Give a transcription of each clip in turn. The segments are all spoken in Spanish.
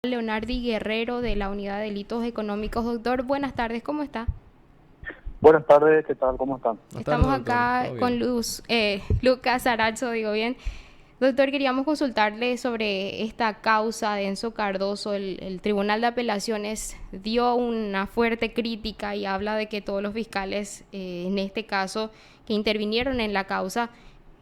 Leonardi Guerrero de la Unidad de Delitos Económicos. Doctor, buenas tardes, ¿cómo está? Buenas tardes, ¿qué tal? ¿Cómo están? Buenas tardes, Estamos doctor. acá ¿Todo con bien? Lucas Aracho, digo bien. Doctor, queríamos consultarle sobre esta causa de Enzo Cardoso. El Tribunal de Apelaciones dio una fuerte crítica y habla de que todos los fiscales, en este caso, que intervinieron en la causa,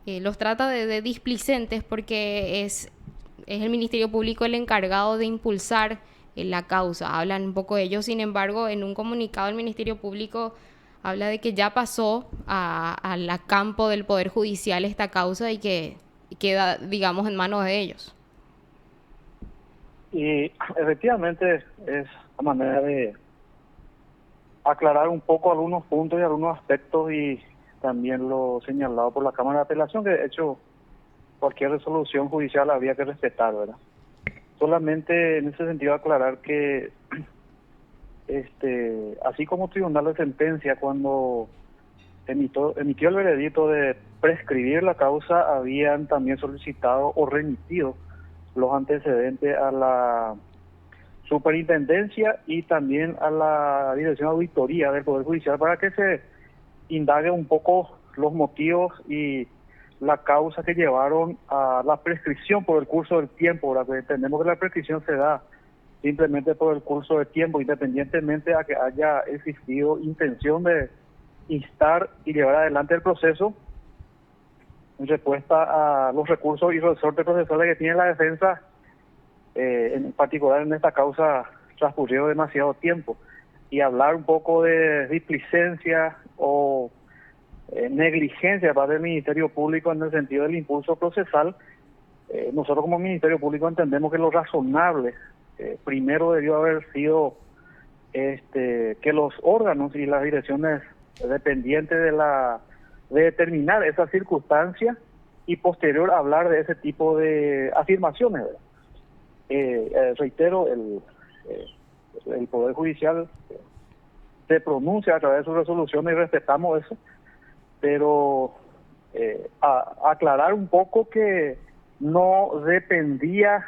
los trata de displicentes porque es el Ministerio Público el encargado de impulsar la causa. Hablan un poco de ello, sin embargo, en un comunicado el Ministerio Público habla de que ya pasó al campo del Poder Judicial esta causa y que queda, digamos, en manos de ellos. Y efectivamente es la manera de aclarar un poco algunos puntos y algunos aspectos y también lo señalado por la Cámara de Apelación, que de hecho cualquier resolución judicial habría que respetar, ¿verdad? Solamente en ese sentido aclarar que así como Tribunal de Sentencia cuando emitió el veredicto de prescribir la causa, habían también solicitado o remitido los antecedentes a la superintendencia y también a la dirección de auditoría del Poder Judicial para que se indague un poco los motivos y la causa que llevaron a la prescripción por el curso del tiempo, ¿verdad? Pues entendemos que la prescripción se da simplemente por el curso del tiempo, independientemente a que haya existido intención de instar y llevar adelante el proceso en respuesta a los recursos y resortes procesales que tiene la defensa. En particular en esta causa transcurrió demasiado tiempo, y hablar un poco de displicencia o negligencia para el Ministerio Público en el sentido del impulso procesal. Nosotros como Ministerio Público entendemos que lo razonable primero debió haber sido que los órganos y las direcciones dependientes de determinar esa circunstancia y posterior hablar de ese tipo de afirmaciones, ¿verdad? Reitero, el Poder Judicial se pronuncia a través de sus resoluciones y respetamos eso, pero aclarar un poco que no dependía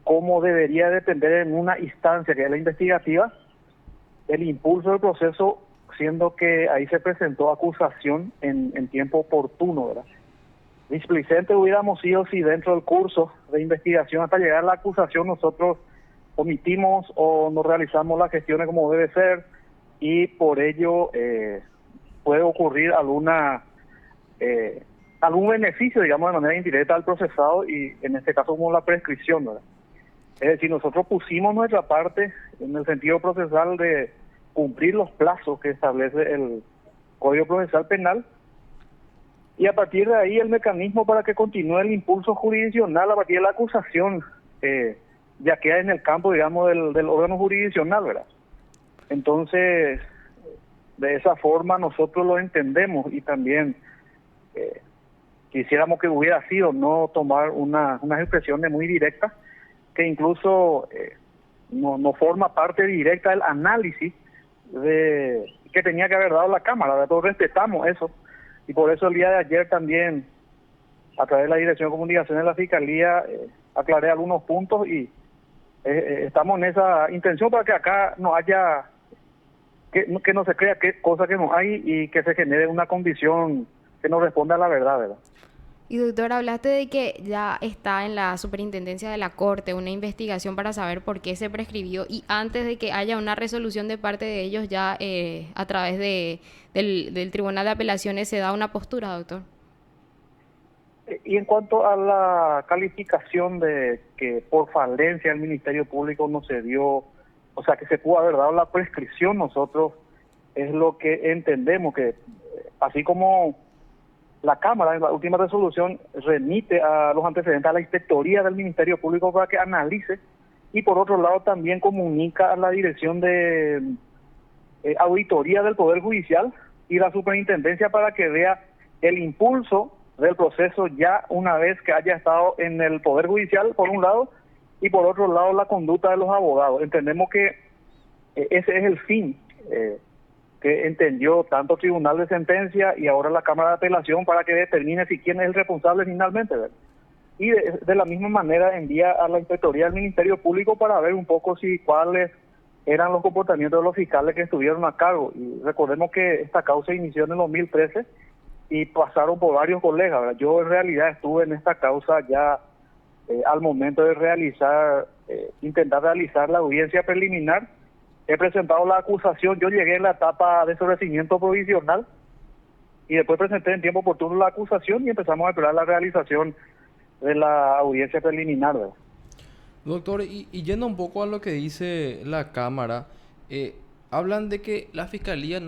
como debería depender en una instancia que es la investigativa, el impulso del proceso, siendo que ahí se presentó acusación en tiempo oportuno, ¿verdad? Displicente hubiéramos sido si dentro del curso de investigación hasta llegar a la acusación nosotros omitimos o no realizamos las gestiones como debe ser, y por ello puede ocurrir algún beneficio, digamos, de manera indirecta al procesado, y en este caso como la prescripción, ¿verdad? Es decir, nosotros pusimos nuestra parte en el sentido procesal de cumplir los plazos que establece el Código Procesal Penal, y a partir de ahí el mecanismo para que continúe el impulso jurisdiccional a partir de la acusación ya queda en el campo, digamos, del órgano jurisdiccional, ¿verdad? Entonces, de esa forma nosotros lo entendemos, y también quisiéramos que hubiera sido no tomar unas expresiones muy directas que incluso no forma parte directa del análisis de que tenía que haber dado la Cámara, ¿verdad? Todos respetamos eso, y por eso el día de ayer también, a través de la Dirección de Comunicación de la Fiscalía, aclaré algunos puntos, y estamos en esa intención para que acá no haya, que no se crea que cosa que no hay, y que se genere una condición que no responda a la verdad, ¿verdad? Y doctor, hablaste de que ya está en la superintendencia de la Corte una investigación para saber por qué se prescribió, y antes de que haya una resolución de parte de ellos ya a través del Tribunal de Apelaciones se da una postura, doctor. Y en cuanto a la calificación de que por falencia el Ministerio Público no se dio, o sea, que se pudo haber dado la prescripción, nosotros es lo que entendemos, que así como la Cámara en la última resolución remite a los antecedentes a la Inspectoría del Ministerio Público para que analice, y por otro lado también comunica a la Dirección de Auditoría del Poder Judicial y la Superintendencia para que vea el impulso del proceso ya una vez que haya estado en el Poder Judicial, por un lado, y por otro lado la conducta de los abogados. Entendemos que ese es el fin que entendió tanto Tribunal de Sentencia y ahora la Cámara de Apelación, para que determine si quién es el responsable finalmente, ¿verdad? y de la misma manera envía a la Inspectoría del Ministerio Público para ver un poco si cuáles eran los comportamientos de los fiscales que estuvieron a cargo. Y recordemos que esta causa inició en el 2013 y pasaron por varios colegas, ¿verdad? Yo en realidad estuve en esta causa ya al momento de intentar realizar la audiencia preliminar. He presentado la acusación, yo llegué en la etapa de sobreseimiento provisional y después presenté en tiempo oportuno la acusación y empezamos a esperar la realización de la audiencia preliminar, ¿verdad? Doctor, y yendo un poco a lo que dice la Cámara, hablan de que la Fiscalía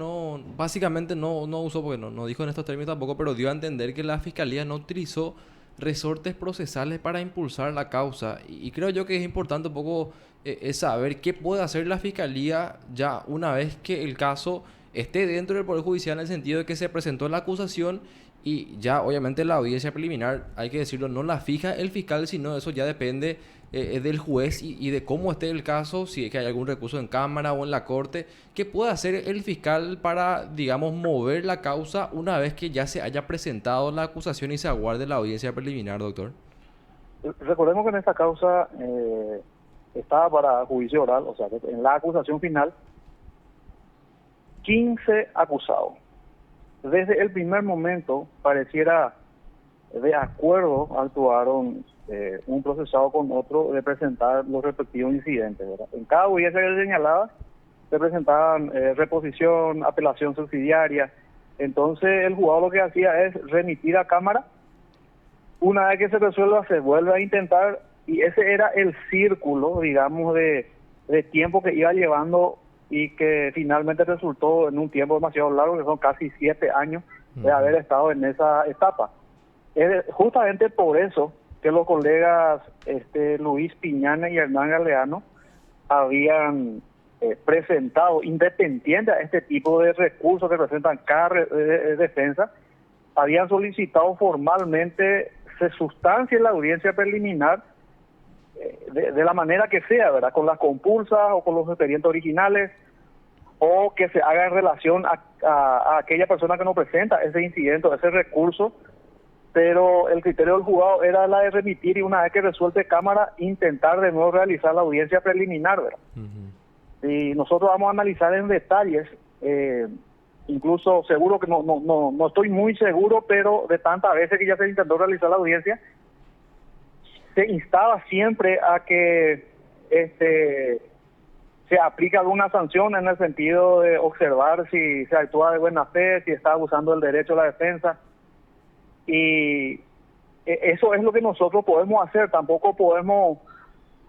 básicamente no usó, porque no dijo en estos términos tampoco, pero dio a entender que la Fiscalía no utilizó resortes procesales para impulsar la causa. Y creo yo que es importante un poco es saber qué puede hacer la Fiscalía ya una vez que el caso esté dentro del Poder Judicial, en el sentido de que se presentó la acusación y ya obviamente la audiencia preliminar, hay que decirlo, no la fija el fiscal, sino eso ya depende del juez y de cómo esté el caso, si es que hay algún recurso en Cámara o en la Corte. ¿Qué puede hacer el fiscal para, digamos, mover la causa una vez que ya se haya presentado la acusación y se aguarde la audiencia preliminar, doctor? Recordemos que en esta causa estaba para juicio oral, o sea, en la acusación final, 15 acusados. Desde el primer momento pareciera de acuerdo actuaron un procesado con otro de presentar los respectivos incidentes, ¿verdad? En cada audiencia que se señalaba se presentaban reposición, apelación subsidiaria. Entonces el juzgado lo que hacía es remitir a Cámara. Una vez que se resuelva se vuelve a intentar, y ese era el círculo, digamos, de tiempo que iba llevando y que finalmente resultó en un tiempo demasiado largo, que son casi 7 años de haber estado en esa etapa. Es justamente por eso que los colegas Luis Piñana y Hernán Galeano habían presentado, independiente a este tipo de recursos que presentan cada defensa, habían solicitado formalmente se sustancie la audiencia preliminar de la manera que sea, ¿verdad? Con las compulsas o con los expedientes originales, o que se haga en relación a aquella persona que no presenta ese incidente, ese recurso, pero el criterio del juzgado era la de remitir y una vez que resuelve Cámara, intentar de nuevo realizar la audiencia preliminar, ¿verdad? Uh-huh. Y nosotros vamos a analizar en detalles, incluso seguro que no estoy muy seguro, pero de tantas veces que ya se intentó realizar la audiencia, se instaba siempre a que se aplique alguna sanción en el sentido de observar si se actúa de buena fe, si está abusando del derecho a la defensa. Y eso es lo que nosotros podemos hacer. Tampoco podemos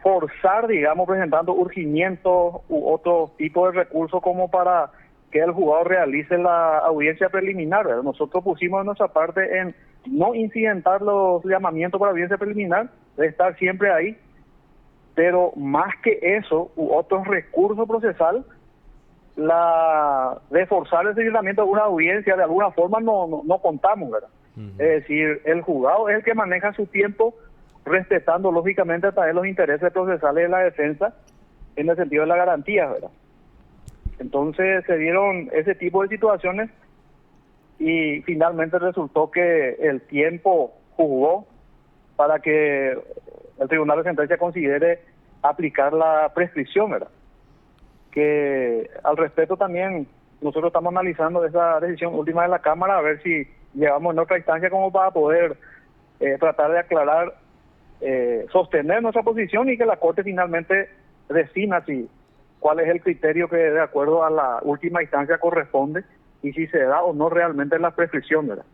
forzar, digamos, presentando urgimientos u otro tipo de recursos como para que el juzgado realice la audiencia preliminar, ¿verdad? Nosotros pusimos de nuestra parte en no incidentar los llamamientos para audiencia preliminar, de estar siempre ahí, pero más que eso u otros recursos procesal, de forzar el señalamiento de una audiencia de alguna forma no contamos, ¿verdad? Uh-huh. Es decir, el juzgado es el que maneja su tiempo, respetando lógicamente también los intereses procesales de la defensa en el sentido de la garantía, ¿verdad? Entonces se dieron ese tipo de situaciones y finalmente resultó que el tiempo jugó para que el Tribunal de Sentencia considere aplicar la prescripción, ¿verdad? Que al respecto también nosotros estamos analizando esa decisión última de la Cámara a ver si llegamos en otra instancia como para poder tratar de aclarar, sostener nuestra posición y que la Corte finalmente defina cuál es el criterio que de acuerdo a la última instancia corresponde y si se da o no realmente la prescripción, ¿verdad?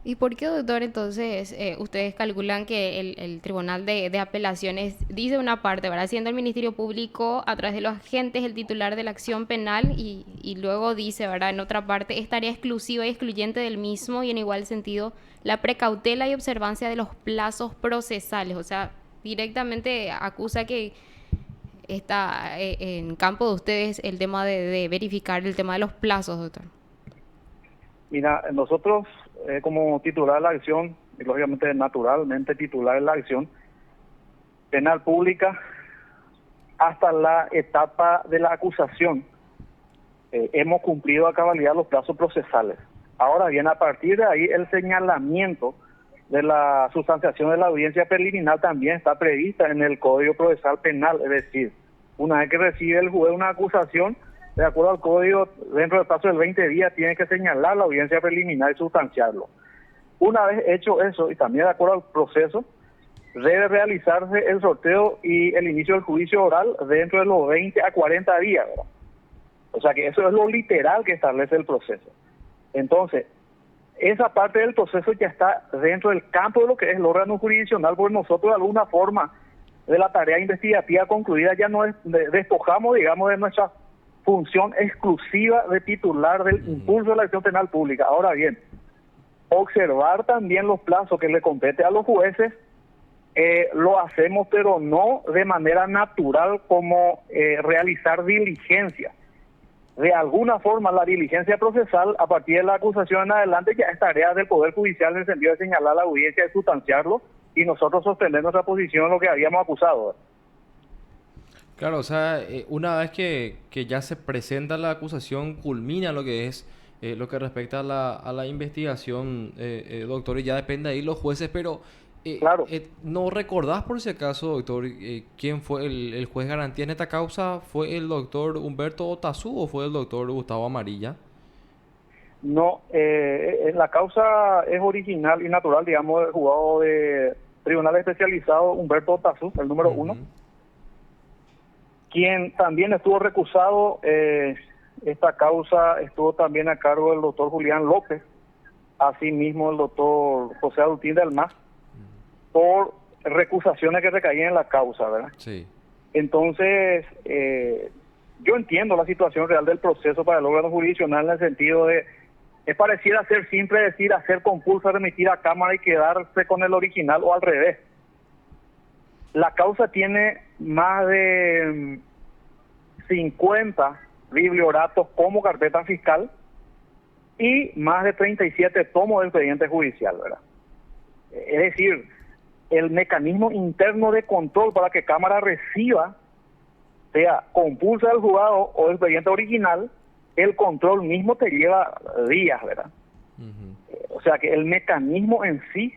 ¿Y por qué, doctor, entonces ustedes calculan que el Tribunal de Apelaciones dice una parte, ¿verdad? Siendo el Ministerio Público a través de los agentes el titular de la acción penal y luego dice, ¿verdad? En otra parte, es tarea exclusiva y excluyente del mismo y en igual sentido la precautela y observancia de los plazos procesales? O sea, directamente acusa que está en campo de ustedes el tema de verificar el tema de los plazos, doctor. Mira, nosotros como titular de la acción, y lógicamente naturalmente titular de la acción penal pública, hasta la etapa de la acusación, hemos cumplido a cabalidad los plazos procesales. Ahora bien, a partir de ahí el señalamiento de la sustanciación de la audiencia preliminar también está prevista en el Código Procesal Penal, es decir, una vez que recibe el juez una acusación, de acuerdo al código, dentro del plazo del 20 días tiene que señalar la audiencia preliminar y sustanciarlo. Una vez hecho eso, y también de acuerdo al proceso, debe realizarse el sorteo y el inicio del juicio oral dentro de los 20 a 40 días, ¿verdad? O sea que eso es lo literal que establece el proceso. Entonces, esa parte del proceso ya está dentro del campo de lo que es el órgano jurisdiccional, porque nosotros de alguna forma de la tarea investigativa concluida ya nos despojamos, digamos, de nuestra función exclusiva de titular del impulso de la acción penal pública. Ahora bien, observar también los plazos que le compete a los jueces, lo hacemos, pero no de manera natural como realizar diligencia. De alguna forma, la diligencia procesal, a partir de la acusación en adelante, ya es tarea del Poder Judicial en el sentido de señalar la audiencia, de sustanciarlo, y nosotros sostener nuestra posición en lo que habíamos acusado. Claro, o sea, una vez que ya se presenta la acusación, culmina lo que es lo que respecta a la investigación, doctor, y ya depende ahí los jueces, pero Claro. ¿no recordás por si acaso, doctor, quién fue el juez garantía en esta causa? ¿Fue el doctor Humberto Otazú o fue el doctor Gustavo Amarilla? No, la causa es original y natural, digamos, del juzgado de tribunal especializado Humberto Otazú, el número 1, quien también estuvo recusado. Esta causa estuvo también a cargo del doctor Julián López, asimismo el doctor José Adultín del Mas, por recusaciones que recaían en la causa, ¿verdad? Sí. Entonces, yo entiendo la situación real del proceso para el órgano jurisdiccional en el sentido de, pareciera ser simple decir hacer compulso, remitir a Cámara y quedarse con el original o al revés. La causa tiene más de 50 biblioratos como carpeta fiscal y más de 37 tomos de expediente judicial, ¿verdad? Es decir, el mecanismo interno de control para que Cámara reciba, sea compulsa del juzgado o expediente original, el control mismo te lleva días, ¿verdad? O sea que el mecanismo en sí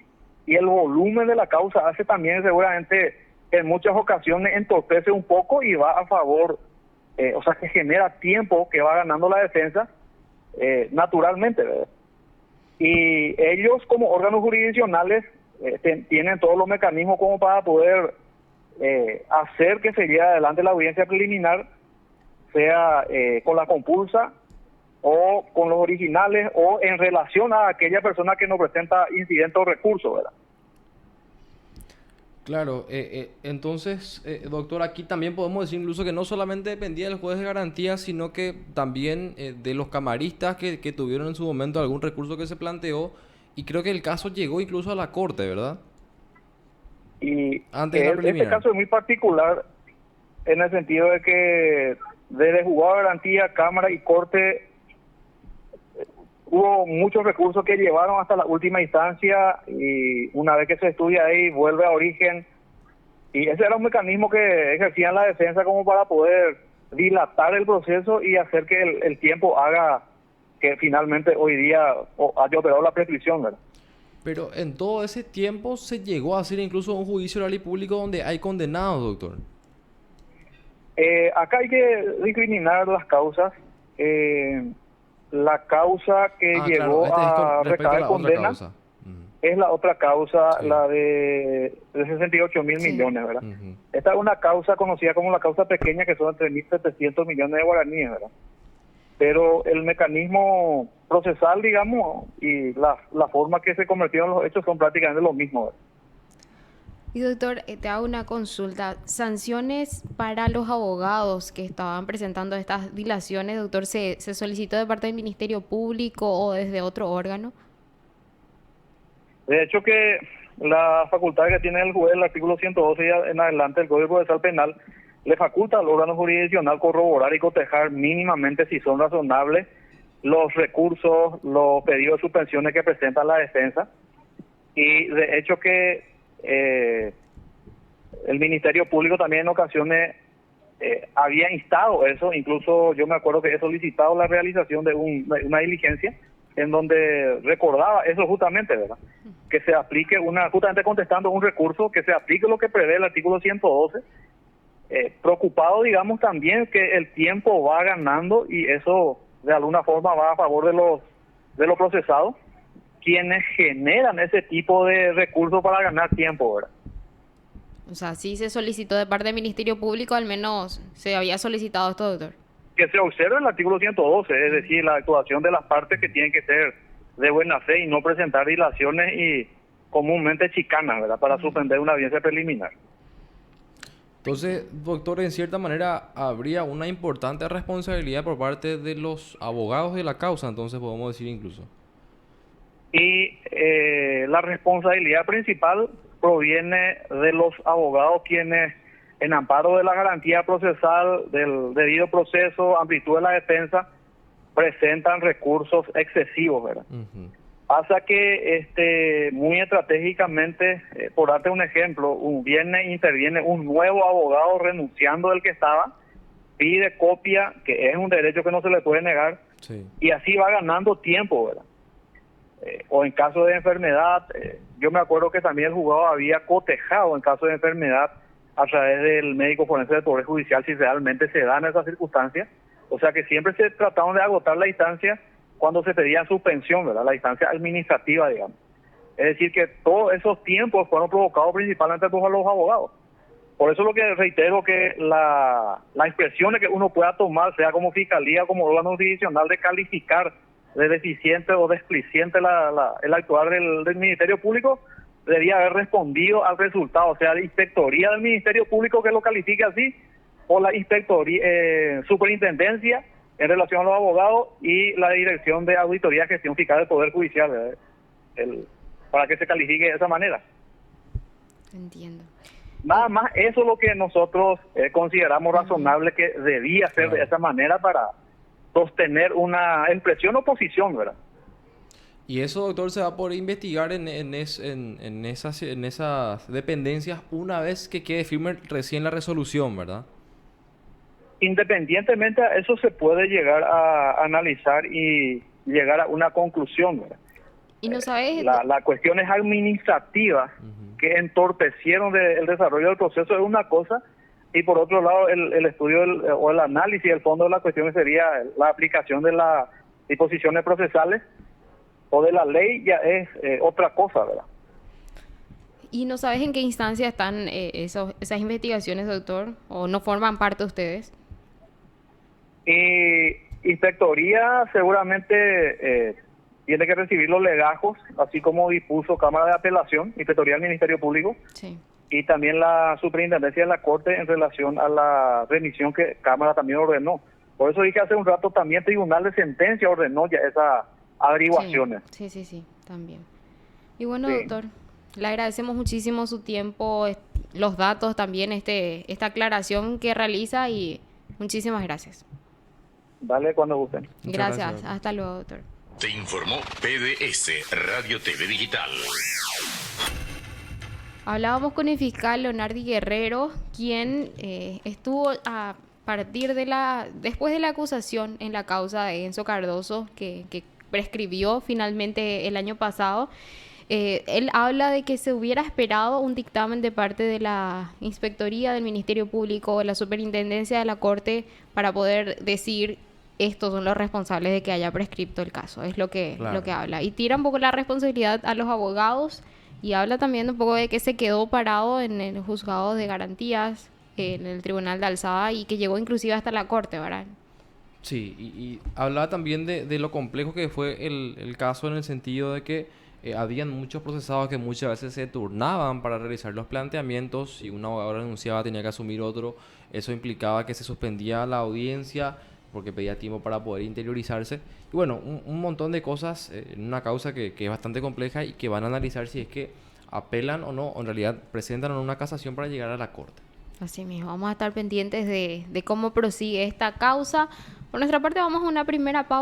y el volumen de la causa hace también seguramente en muchas ocasiones entorpece un poco y va a favor, o sea que genera tiempo que va ganando la defensa naturalmente, ¿verdad? Y ellos como órganos jurisdiccionales tienen todos los mecanismos como para poder hacer que se lleve adelante la audiencia preliminar, sea con la compulsa o con los originales o en relación a aquella persona que nos presenta incidente o recurso, ¿verdad? Claro, entonces, doctor, aquí también podemos decir incluso que no solamente dependía del juez de garantía, sino que también de los camaristas que tuvieron en su momento algún recurso que se planteó, y creo que el caso llegó incluso a la corte, ¿verdad? Y antes de la preliminar. Este caso es muy particular en el sentido de que desde juzgado de garantía, Cámara y Corte hubo muchos recursos que llevaron hasta la última instancia y una vez que se estudia ahí vuelve a origen, y ese era un mecanismo que ejercían la defensa como para poder dilatar el proceso y hacer que el tiempo haga que finalmente hoy día haya operado la prescripción, ¿verdad? Pero en todo ese tiempo se llegó a hacer incluso un juicio oral y público donde hay condenados, doctor. Acá hay que discriminar las causas. La causa que llegó a recaer condena es la otra causa, sí, la de 68 mil millones, ¿verdad? Esta es una causa conocida como la causa pequeña, que son 3.700 millones de guaraníes, ¿verdad? Pero el mecanismo procesal, digamos, y la forma que se convirtieron los hechos son prácticamente lo mismo, ¿verdad? Y doctor, te hago una consulta. ¿Sanciones para los abogados que estaban presentando estas dilaciones, doctor, se solicitó de parte del Ministerio Público o desde otro órgano? De hecho que la facultad que tiene el juez, el artículo 112 y en adelante del Código Procesal Penal, le faculta al órgano jurisdiccional corroborar y cotejar mínimamente si son razonables los recursos, los pedidos de suspensiones que presenta la defensa. Y de hecho que el Ministerio Público también en ocasiones había instado eso, incluso yo me acuerdo que he solicitado la realización de una diligencia en donde recordaba eso justamente, ¿verdad? Que se aplique justamente contestando un recurso, que se aplique lo que prevé el artículo 112, preocupado, digamos, también que el tiempo va ganando y eso de alguna forma va a favor de los procesados, quienes generan ese tipo de recursos para ganar tiempo, ¿verdad? O sea, sí se solicitó de parte del Ministerio Público, al menos se había solicitado esto, doctor. Que se observe el artículo 112, es decir, la actuación de las partes que tienen que ser de buena fe y no presentar dilaciones y comúnmente chicanas, ¿verdad? Para suspender una audiencia preliminar. Entonces, doctor, en cierta manera habría una importante responsabilidad por parte de los abogados de la causa, entonces podemos decir incluso. Y la responsabilidad principal proviene de los abogados quienes, en amparo de la garantía procesal, del debido proceso, amplitud de la defensa, presentan recursos excesivos, ¿verdad? Ujú. Pasa que muy estratégicamente, por darte un ejemplo, interviene un nuevo abogado renunciando del que estaba, pide copia, que es un derecho que no se le puede negar, Sí. y así va ganando tiempo, ¿verdad? O en caso de enfermedad, yo me acuerdo que también el juzgado había cotejado en caso de enfermedad a través del médico forense del Poder Judicial si realmente se dan esas circunstancias. O sea que siempre se trataron de agotar la instancia cuando se pedía suspensión, ¿verdad? La instancia administrativa, digamos. Es decir, que todos esos tiempos fueron provocados principalmente por los abogados. Por eso lo que reitero que las expresiones que uno pueda tomar, sea como fiscalía, como órgano jurisdiccional, de calificar de deficiente o desplicente el actuar del Ministerio Público, debería haber respondido al resultado, o sea, la inspectoría del Ministerio Público que lo califique así, o la inspectoría, superintendencia en relación a los abogados y la Dirección de Auditoría y Gestión Fiscal del Poder Judicial, para que se califique de esa manera. Entiendo. Nada más eso es lo que nosotros consideramos razonable que debía ser de esa manera para sostener una impresión o posición, ¿verdad? Y eso, doctor, se va a poder investigar en esas dependencias una vez que quede firme recién la resolución, ¿verdad? Independientemente a eso se puede llegar a analizar y llegar a una conclusión, ¿verdad? Y no sabes... La cuestión es administrativa, que entorpecieron el desarrollo del proceso es una cosa, y por otro lado el estudio o el análisis del fondo de la cuestión sería la aplicación de las disposiciones procesales o de la ley, ya es otra cosa, ¿verdad? ¿Y no sabes en qué instancia están esas investigaciones, doctor? ¿O no forman parte de ustedes? Inspectoría seguramente tiene que recibir los legajos, así como dispuso Cámara de Apelación, Inspectoría del Ministerio Público, Sí. y también la Superintendencia de la Corte en relación a la remisión que Cámara también ordenó. Por eso dije hace un rato, también Tribunal de Sentencia ordenó ya esas averiguaciones. Sí, también. Y bueno, Sí. doctor, le agradecemos muchísimo su tiempo, los datos también, esta aclaración que realiza y muchísimas gracias. Dale cuando gusten. Muchas Gracias. gracias. Hasta luego, doctor. Te informó PDS Radio TV Digital. Hablábamos con el fiscal Leonardi Guerrero, quien estuvo a partir después de la acusación en la causa de Enzo Cardoso, que prescribió finalmente el año pasado. Él habla de que se hubiera esperado un dictamen de parte de la Inspectoría del Ministerio Público, de la Superintendencia de la Corte, para poder decir estos son los responsables de que haya prescripto el caso. Es lo que habla. Y tira un poco la responsabilidad a los abogados y habla también un poco de que se quedó parado en el juzgado de garantías, en el Tribunal de Alzada, y que llegó inclusive hasta la Corte, ¿verdad? Sí, y hablaba también de lo complejo que fue el caso en el sentido de que habían muchos procesados que muchas veces se turnaban para realizar los planteamientos. Si un abogado renunciaba tenía que asumir otro. Eso implicaba que se suspendía la audiencia porque pedía tiempo para poder interiorizarse. Y bueno, un montón de cosas en una causa que es bastante compleja y que van a analizar si es que apelan o no, o en realidad presentan o no una casación para llegar a la corte. Así mismo, vamos a estar pendientes de cómo prosigue esta causa. Por nuestra parte vamos a una primera pausa.